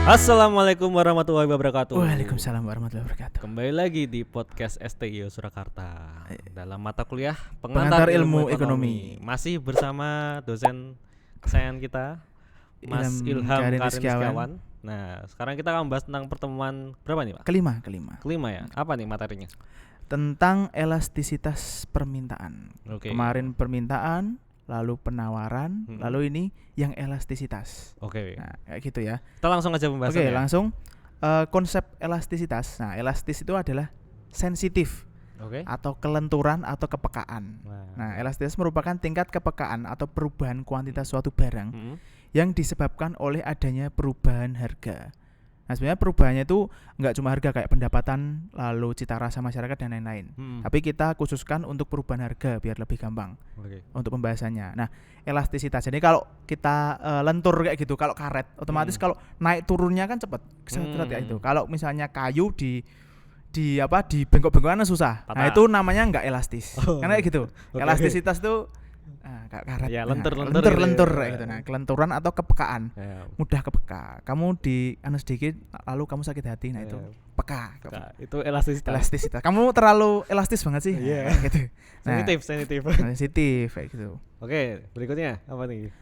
Assalamualaikum warahmatullahi wabarakatuh. Waalaikumsalam warahmatullahi wabarakatuh. Kembali lagi di podcast STIO Surakarta dalam mata kuliah Pengantar Ilmu Ekonomi. Masih bersama dosen kesayangan kita Mas Ilham Karin Rizkiawan. Nah, sekarang kita akan membahas tentang pertemuan berapa nih, Pak? Kelima ya. Apa nih materinya? Tentang elastisitas permintaan. Kemarin permintaan, lalu penawaran, lalu ini yang elastisitas. Nah, kayak gitu ya. Kita langsung aja pembahasannya. Langsung konsep elastisitas. Nah, elastis itu adalah sensitif. Atau kelenturan atau kepekaan. Nah, elastisitas merupakan tingkat kepekaan atau perubahan kuantitas suatu barang yang disebabkan oleh adanya perubahan harga. Nah, sebenarnya perubahannya itu enggak cuma harga kayak pendapatan, lalu cita rasa masyarakat dan lain-lain. Tapi kita khususkan untuk perubahan harga biar lebih gampang untuk pembahasannya. Nah, elastisitas. Jadi kalau kita lentur kayak gitu, kalau karet, otomatis kalau naik turunnya kan cepat. Kayak itu. Kalau misalnya kayu di bengkok-bengkokan susah. Patah. Nah, itu namanya enggak elastis. Karena kayak gitu. Elastisitas tuh karet. Ya, lentur kayak gitu. Nah, kelenturan atau kepekaan. Mudah kepeka. Kamu sedikit lalu kamu sakit hati. Nah, itu peka. Itu elastisitas. Kamu terlalu elastis banget sih. Gitu. Nah, sensitif kayak gitu. Oke, berikutnya apa nih?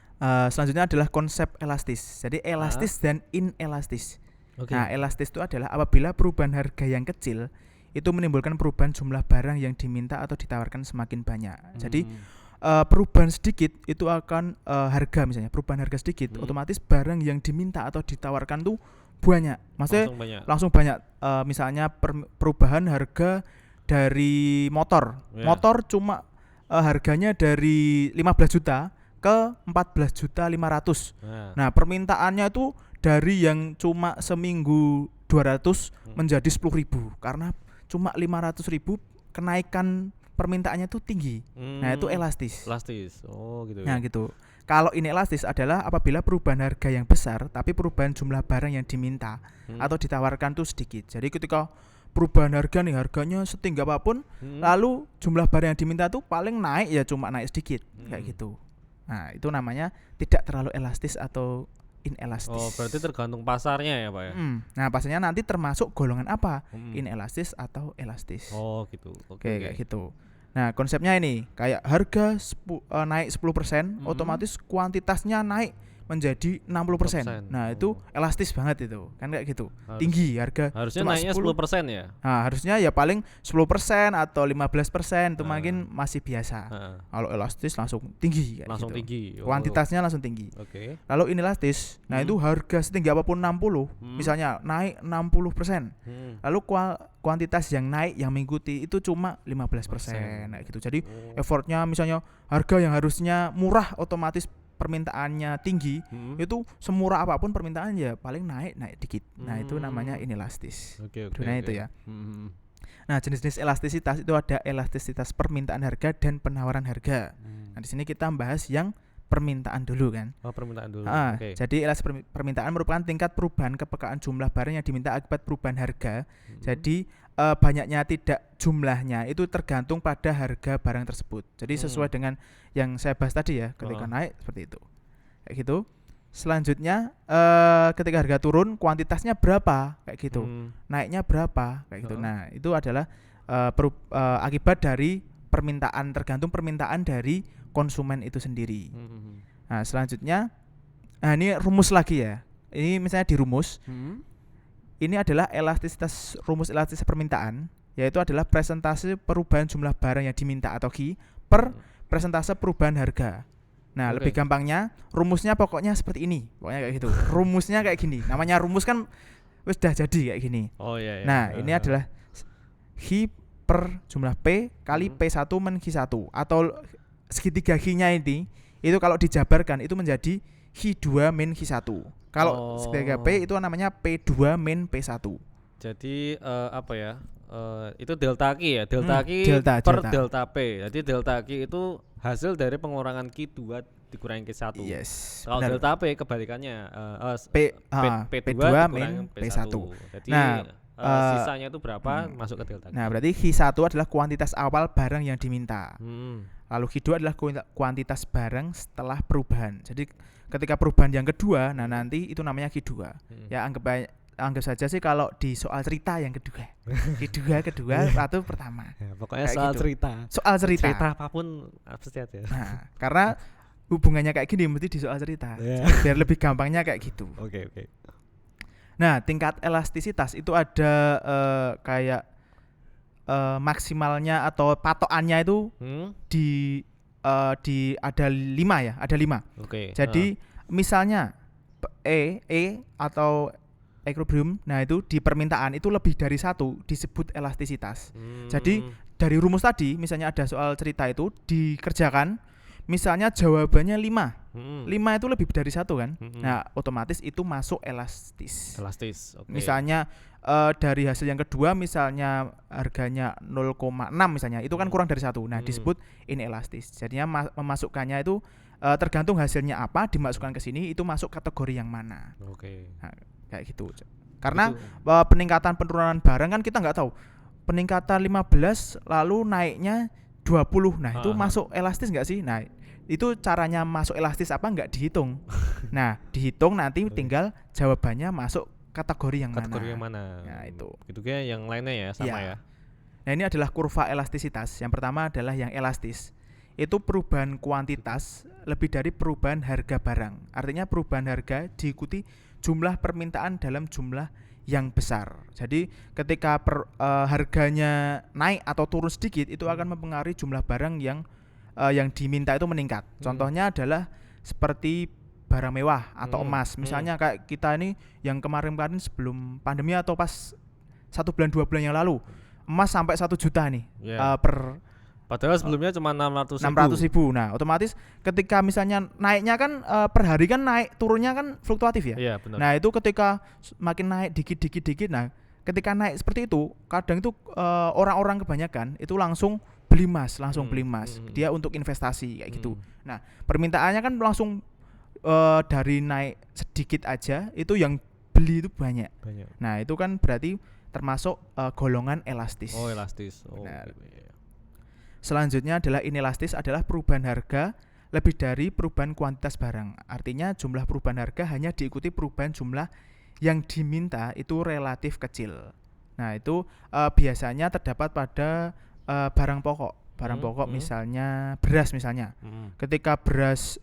Selanjutnya adalah konsep elastis. Jadi elastis dan inelastis. Nah, elastis itu adalah apabila perubahan harga yang kecil itu menimbulkan perubahan jumlah barang yang diminta atau ditawarkan semakin banyak. Jadi perubahan sedikit itu akan harga, misalnya perubahan harga sedikit, otomatis barang yang diminta atau ditawarkan tuh banyak. Maksudnya langsung banyak. Misalnya perubahan harga dari motor. Motor cuma harganya dari 15 juta ke 14.500.000. Nah, permintaannya itu dari yang cuma seminggu 200 menjadi 10.000 karena cuma 500.000 kenaikan permintaannya tuh tinggi. Nah, itu elastis. Oh, gitu. Nah, gitu. Kalau inelastis adalah apabila perubahan harga yang besar tapi perubahan jumlah barang yang diminta atau ditawarkan tuh sedikit. Jadi ketika perubahan harga nih, harganya setinggi apapun, lalu jumlah barang yang diminta tuh paling naik ya cuma naik sedikit, kayak gitu. Nah, itu namanya tidak terlalu elastis atau inelastis. Oh, berarti tergantung pasarnya ya, Pak ya? Nah, pasarnya nanti termasuk golongan apa? Inelastis atau elastis. Oh, gitu. Oke, kayak gitu. Nah, konsepnya ini kayak harga naik 10%, otomatis kuantitasnya naik menjadi 60%. Nah, itu elastis banget itu. Kan kayak gitu. Tinggi harga. Harusnya naiknya 10% ya? Nah, harusnya ya paling 10% atau 15% itu mungkin masih biasa. Kalau elastis langsung tinggi kayak langsung gitu. Tinggi. Kuantitasnya langsung tinggi. Lalu inelastis, nah itu harga setinggi apapun 60, misalnya naik 60%. Lalu kuantitas yang naik yang mengikuti itu cuma 15%. Nah, gitu. Jadi effortnya misalnya harga yang harusnya murah otomatis permintaannya tinggi, itu semurah apapun permintaan ya paling naik dikit. Nah, itu namanya inelastis. Itu ya. Nah, jenis-jenis elastisitas itu ada elastisitas permintaan harga dan penawaran harga. Nah, di sini kita membahas yang permintaan dulu kan. Permintaan dulu. Jadi elastisitas permintaan merupakan tingkat perubahan kepekaan jumlah barang yang diminta akibat perubahan harga. Jadi banyaknya tidak jumlahnya itu tergantung pada harga barang tersebut. Jadi sesuai dengan yang saya bahas tadi ya, ketika naik seperti itu. Kayak gitu. Selanjutnya ketika harga turun kuantitasnya berapa kayak gitu. Naiknya berapa kayak gitu. Nah, itu adalah akibat dari permintaan, tergantung permintaan dari konsumen itu sendiri. Nah, selanjutnya ini rumus lagi ya. Ini misalnya di rumus. Ini adalah rumus elastisitas permintaan, yaitu adalah presentase perubahan jumlah barang yang diminta atau Q per presentase perubahan harga. Nah, lebih gampangnya rumusnya pokoknya seperti ini. Pokoknya kayak gitu. Rumusnya kayak gini. Namanya rumus kan sudah jadi kayak gini. Nah, ini adalah Q per jumlah P kali P1 men Q1 atau segitiga Q-nya ini itu kalau dijabarkan itu menjadi Q2 min Q1. Kalau segitiga P itu namanya P2 min P1. Jadi itu delta Q ya, delta Q per delta P. Jadi delta Q itu hasil dari pengurangan Q2 dikurangi Q1. Yes. Kalau delta P kebalikannya P2 min P1. Jadi sisanya itu berapa masuk ke delta Q. Nah, berarti Q1 adalah kuantitas awal barang yang diminta. Lalu Q2 adalah kuantitas barang setelah perubahan. Jadi ketika perubahan yang kedua, nah nanti itu namanya Q2. Ya anggap saja sih kalau di soal cerita yang kedua. kedua atau pertama. Ya, pokoknya kayak soal gitu. cerita. Soal cerita. Cerita apapun pasti ada. Nah, karena hubungannya kayak gini mesti di soal cerita. Biar lebih gampangnya kayak gitu. Oke. Nah, tingkat elastisitas itu ada kayak maksimalnya atau patokannya itu di ada 5 ya, ada 5. Oke. Jadi misalnya E atau equilibrium, nah itu di permintaan itu lebih dari 1 disebut elastisitas. Jadi dari rumus tadi misalnya ada soal cerita itu dikerjakan, misalnya jawabannya 5 itu lebih dari 1 kan. Nah otomatis itu masuk elastis. Okay. Misalnya dari hasil yang kedua misalnya harganya 0,6 misalnya, itu kan kurang dari 1. Nah disebut inelastis. Jadinya memasukkannya itu tergantung hasilnya apa, dimasukkan ke sini itu masuk kategori yang mana. Oke. Nah, kayak gitu. Karena peningkatan penurunan barang kan kita nggak tahu. Peningkatan 15 lalu naiknya 20. Nah, itu masuk elastis nggak sih? Nah, itu caranya masuk elastis apa nggak dihitung. Nah, dihitung nanti tinggal jawabannya masuk kategori yang mana. Nah, itu. Itu kayak yang lainnya ya sama ya. Nah, ini adalah kurva elastisitas. Yang pertama adalah yang elastis. Itu perubahan kuantitas lebih dari perubahan harga barang. Artinya perubahan harga diikuti jumlah permintaan dalam jumlah yang besar. Jadi ketika harganya naik atau turun sedikit, itu akan mempengaruhi jumlah barang yang diminta itu meningkat. Contohnya adalah seperti barang mewah atau emas. Misalnya kayak kita ini yang kemarin-kemarin sebelum pandemi atau pas 1 bulan 2 bulan yang lalu, emas sampai 1 juta nih padahal sebelumnya cuma 600 ribu. Nah otomatis ketika misalnya naiknya kan per hari kan naik, turunnya kan fluktuatif ya. Iya, benar. Nah itu ketika makin naik dikit. Nah ketika naik seperti itu, kadang itu orang-orang kebanyakan itu langsung beli emas. Dia untuk investasi kayak gitu. Nah permintaannya kan langsung dari naik sedikit aja itu yang beli itu banyak. Nah itu kan berarti termasuk golongan elastis. Elastis. Selanjutnya adalah inelastis, adalah perubahan harga lebih dari perubahan kuantitas barang. Artinya jumlah perubahan harga hanya diikuti perubahan jumlah yang diminta itu relatif kecil. Nah itu biasanya terdapat pada barang pokok. Misalnya beras misalnya. Ketika beras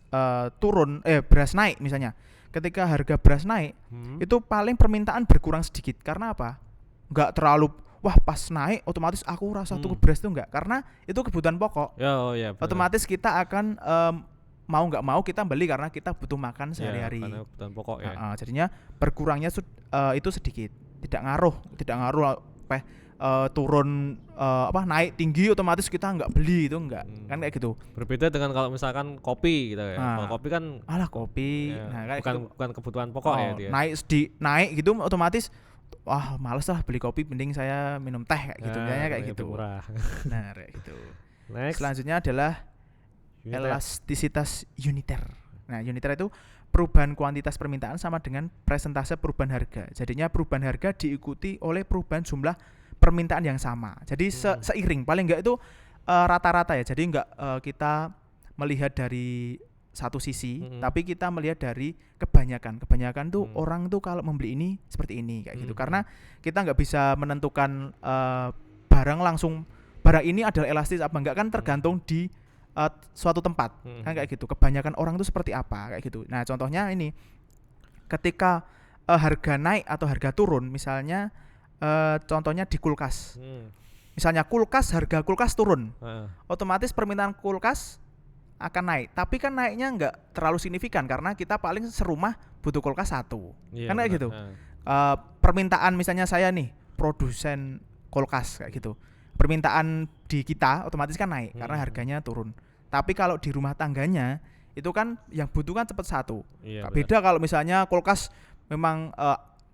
beras naik misalnya. Ketika harga beras naik, itu paling permintaan berkurang sedikit. Karena apa? Enggak terlalu pas naik otomatis aku rasa tuku beras itu enggak, karena itu kebutuhan pokok. Otomatis kita akan mau nggak mau kita beli karena kita butuh makan sehari-hari. Karena kebutuhan pokok ya. Jadinya berkurangnya itu sedikit, tidak ngaruh turun naik tinggi otomatis kita nggak beli, itu enggak kan kayak gitu. Berbeda dengan kalau misalkan kopi gitu ya. Kalau kopi kan kopi bukan kebutuhan pokok ya dia. Naik gitu otomatis males lah beli kopi, mending saya minum teh kayak gitu. Kayak gitu. Murah. Nah, kayak gitu. Next. Selanjutnya adalah elastisitas uniter. Nah, uniter itu perubahan kuantitas permintaan sama dengan persentase perubahan harga. Jadinya perubahan harga diikuti oleh perubahan jumlah permintaan yang sama. Jadi seiring, paling enggak itu rata-rata ya. Jadi enggak kita melihat dari satu sisi, tapi kita melihat dari kebanyakan tuh orang tuh kalau membeli ini seperti ini kayak gitu. Karena kita nggak bisa menentukan barang ini adalah elastis apa enggak, kan tergantung di suatu tempat kan kayak gitu. Kebanyakan orang tuh seperti apa kayak gitu. Nah contohnya ini ketika harga naik atau harga turun, misalnya contohnya di kulkas. Misalnya harga kulkas turun, otomatis permintaan kulkas akan naik, tapi kan naiknya nggak terlalu signifikan karena kita paling serumah butuh kulkas 1, kan kayak gitu. Permintaan misalnya saya nih produsen kulkas kayak gitu, permintaan di kita otomatis kan naik karena harganya turun. Tapi kalau di rumah tangganya itu kan yang butuh kan cepat 1. Beda kalau misalnya kulkas memang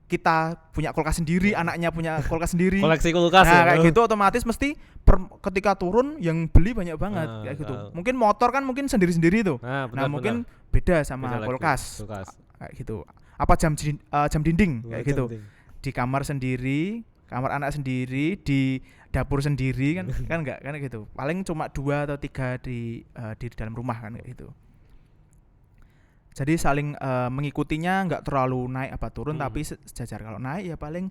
kita punya kulkas sendiri, anaknya punya kulkas sendiri, koleksi kulkas. Nah kayak gitu otomatis mesti ketika turun yang beli banyak banget kayak gitu. Mungkin motor kan mungkin sendiri-sendiri tuh. Nah mungkin beda sama kulkas kayak gitu. Apa jam dinding kayak gitu. Di kamar sendiri kamar anak sendiri, di dapur sendiri kan kan enggak kan gitu. Paling cuma 2 atau 3 di dalam rumah kan kayak gitu. Jadi saling mengikutinya enggak terlalu naik apa turun tapi sejajar. Kalau naik ya paling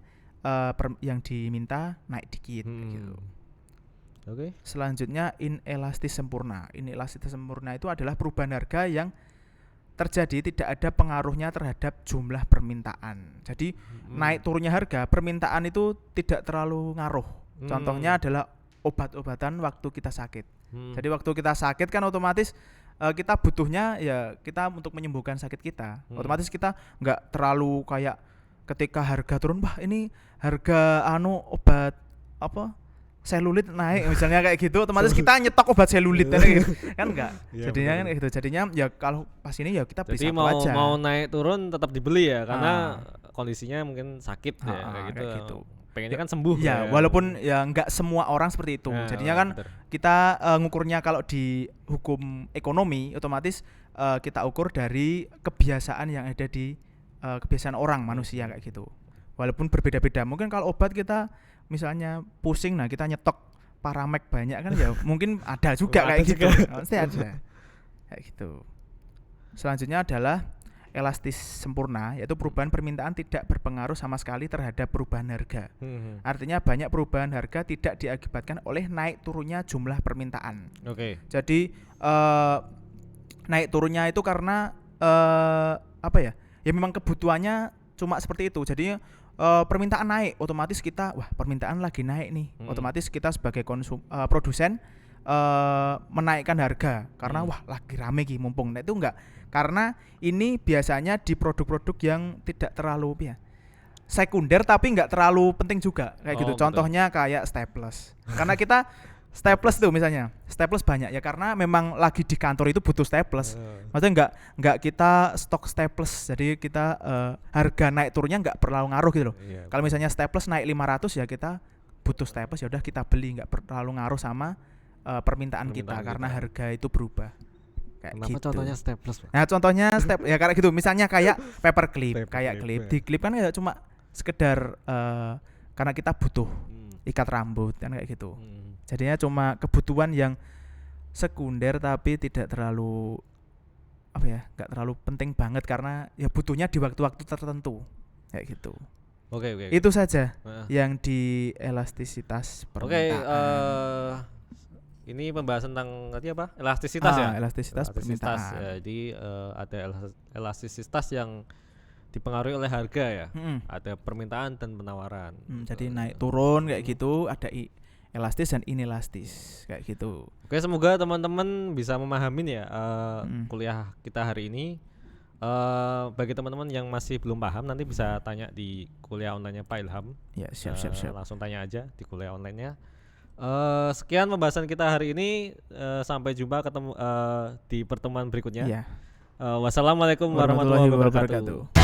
yang diminta naik dikit gitu. Oke. Selanjutnya inelastis sempurna. Inelastis sempurna itu adalah perubahan harga yang terjadi tidak ada pengaruhnya terhadap jumlah permintaan. Jadi naik turunnya harga, permintaan itu tidak terlalu ngaruh. Contohnya adalah obat-obatan waktu kita sakit. Jadi waktu kita sakit kan otomatis kita butuhnya ya kita untuk menyembuhkan sakit kita. Otomatis kita nggak terlalu kayak ketika harga turun, wah ini harga obat apa selulit naik misalnya kayak gitu, otomatis kita nyetok obat selulit kan enggak. Jadinya kan kayak gitu. Jadinya ya kalau pas ini ya kita beli satu aja. Mau naik turun tetap dibeli ya karena kondisinya mungkin sakit ya kayak gitu. Pengennya kan sembuh ya. Walaupun ya enggak semua orang seperti itu. Jadinya kan kita ngukurnya kalau di hukum ekonomi otomatis kita ukur dari kebiasaan yang ada di kebiasaan orang manusia kayak gitu. Walaupun berbeda-beda. Mungkin kalau obat kita misalnya pusing, nah kita nyetok Paramek banyak kan ya mungkin ada juga kayak gitu. Pasti ada. Kayak gitu. Selanjutnya adalah elastis sempurna, yaitu perubahan permintaan tidak berpengaruh sama sekali terhadap perubahan harga. Artinya banyak perubahan harga tidak diakibatkan oleh naik turunnya jumlah permintaan. Oke. Jadi naik turunnya itu karena apa ya? Ya memang kebutuhannya cuma seperti itu. Jadi permintaan naik, otomatis kita permintaan lagi naik nih. Otomatis kita sebagai produsen menaikkan harga karena lagi rame ki mumpung. Nah itu enggak, karena ini biasanya di produk-produk yang tidak terlalu sekunder tapi enggak terlalu penting juga kayak gitu. Contohnya kayak staples. Karena kita staples tuh misalnya, staples banyak ya karena memang lagi di kantor itu butuh staples. Maksudnya enggak kita stok staples. Jadi kita harga naik turunnya enggak terlalu ngaruh gitu loh. Kalau misalnya staples naik 500 ya kita butuh staples, ya udah kita beli, enggak terlalu ngaruh sama permintaan kita karena harga itu berubah. Kayak kenapa gitu. contohnya staples? Nah, contohnya ya kayak gitu. Misalnya kayak paperclip, di clip kan ya cuma sekedar karena kita butuh ikat rambut kan kayak gitu. Jadinya cuma kebutuhan yang sekunder tapi tidak terlalu enggak terlalu penting banget karena ya butuhnya di waktu-waktu tertentu kayak gitu. Oke. Itu saja yang di elastisitas permintaan. Ini pembahasan tentang tadi apa? Elastisitas ya? Elastisitas permintaan. Jadi ada elastisitas yang dipengaruhi oleh harga ya. Ada permintaan dan penawaran. Jadi naik turun kayak gitu, ada elastis dan inelastis kayak gitu. Oke, semoga teman-teman bisa memahami ya kuliah kita hari ini. Bagi teman-teman yang masih belum paham nanti bisa tanya di kuliah online-nya Pak Ilham. Ya, siap. Langsung tanya aja di kuliah online-nya. Sekian pembahasan kita hari ini. Sampai jumpa ketemu di pertemuan berikutnya. Ya. Wassalamualaikum warahmatullahi wabarakatuh.